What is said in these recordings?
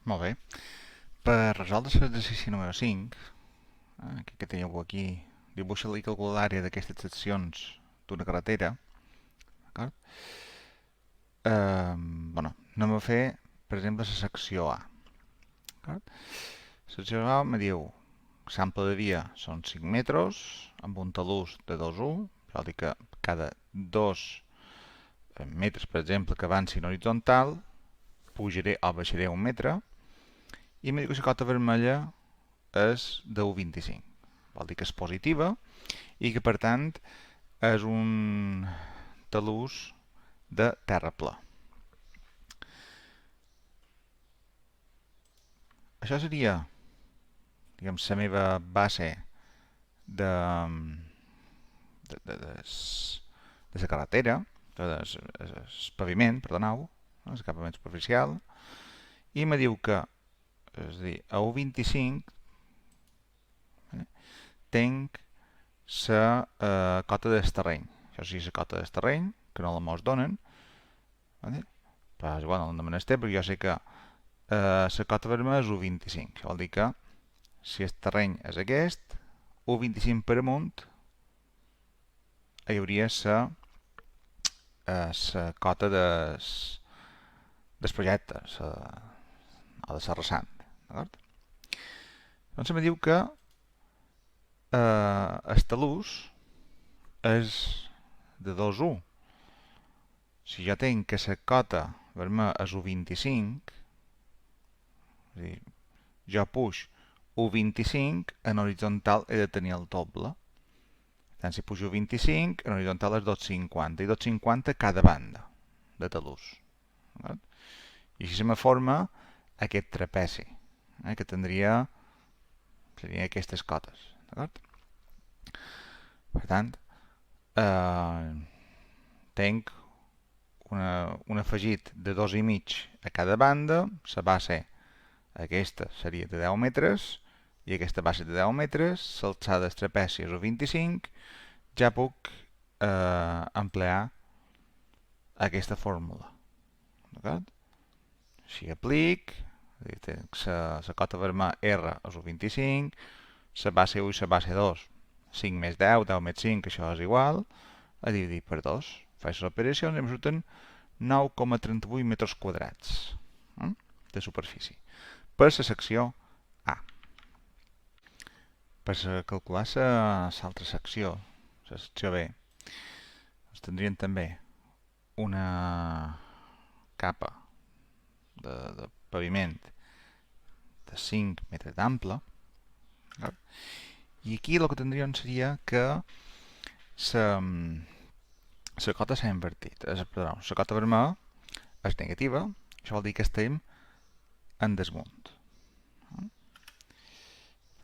Molt bé. Per resoldre l'exercici número 5, que teniu aquí, dibuixa i calcula l'àrea d'aquestes seccions d'una carretera. D'acord? Bueno, anem a fer, per exemple, la secció A. D'acord? La secció A me diu l'ample de via són 5 metres, amb un talús de 2,1, vol dir que cada 2 metres, per exemple, que avanci en horitzontal, pujaré o baixaré 1 metre, i me diu que la cota vermella és de 1,25. Vol dir que és positiva i que, per tant, és un talús de terra pla. Això seria, diguem, la meva base de, de la carretera, el paviment, perdoneu, el capament superficial, i me diu que, és a dir, a 1,25 tenc la cota del terreny. Això sí, la cota del terreny, que no la mos donen, vale? Però igual no la menester, perquè jo sé que la cota vermella és 1,25. Això vol dir que si el terreny és aquest, 1,25 per amunt, hi hauria la cota del projecte, o de la rasant. D'acord? Doncs me diu que el talús és de 2,1. Si jo tenc que la cota vermella és 1,25, és a dir, jo puix 1,25, en horitzontal he de tenir el doble. Per tant, si pujo 25, en horitzontal és 2,50, i 2,50 cada banda de talús. I així se me forma aquest trapezi, que serien aquestes cotes. Per tant, tenc un afegit de 2,5 a cada banda, la base aquesta seria de 10 metres, i aquesta base de 10 metres, l'alçada del trapezi és 1,25, ja puc emplear aquesta fórmula. D'acord? Si aplic, la cota vermella R és 1,25, la base 1 i la base 2, 5 més 10, 10 més 5, això és igual, a dividir per 2. Faig les operacions i em surten 9,38 metres quadrats de superfície. Per la secció A. Per calcular l'altra secció, la secció B, doncs tindríem també una capa de paviment de 5 metres d'ample, i aquí el que tindríem seria que la cota s'ha invertit. Perdó, la cota vermella és negativa, això vol dir que estem en desmunt.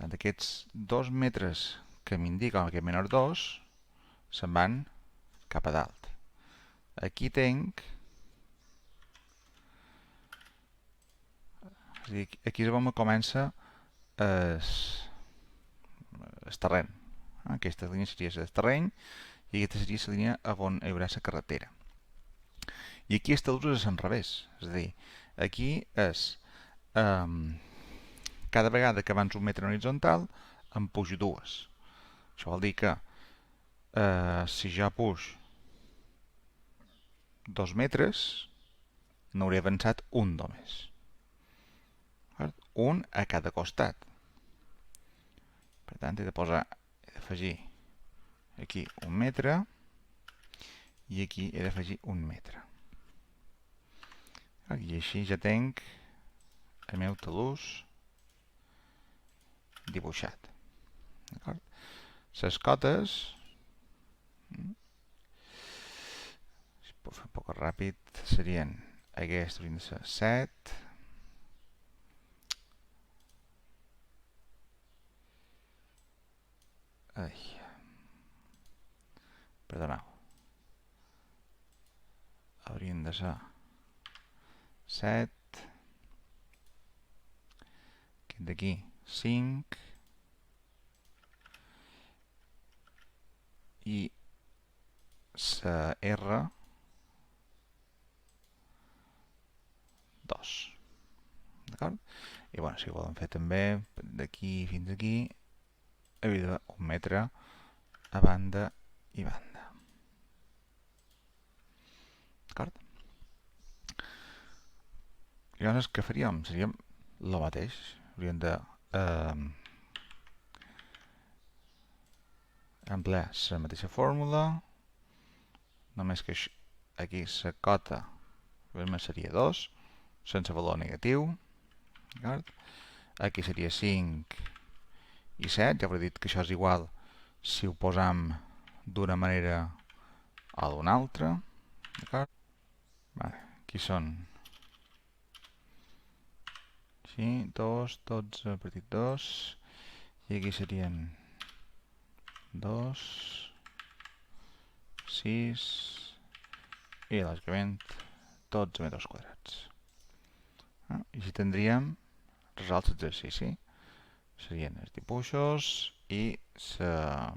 Aquests 2 metres que m'indiquen que menor 2 se'n van cap a dalt. Aquí tenc, és a dir, aquí és on comença el terreny. Aquesta línia seria el terreny i aquesta seria la línia on hi haurà la carretera. I aquí el talús és al revés, és a dir, aquí és cada vegada que avanço un metre en horitzontal em pujo dues. Això vol dir que si jo puix 2 metres n'hauré avançat un només. Un a cada costat. Per tant, he d'afegir aquí 1 metre i aquí he d'afegir 1 metre. I així ja tenc el meu talús dibuixat. Les cotes, si puc fer un poc ràpid, serien aquesta haurien de ser 7, perdoneu, haurien de ser 7, aquest d'aquí 5, i la R 2. d'acord? I bueno, si volen fer també d'aquí fins aquí, havia de 1 metre a banda i banda. D'acord? I llavors què faríem? Seríem el mateix. Hauríem de emplear la mateixa fórmula, només que aquí la cota seria 2, sense valor negatiu. Aquí seria 5 i 7. Ja hauré dit que això és igual si ho posam d'una manera o d'una altra. Aquí són així, 2, 12 partit 2, i aquí serien 2, 6 i lògicament 12 metres quadrats. I així tindríem resolt l'exercici. Serien els dibuixos i la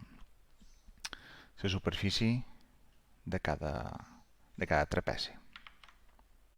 superfície de cada trapezi.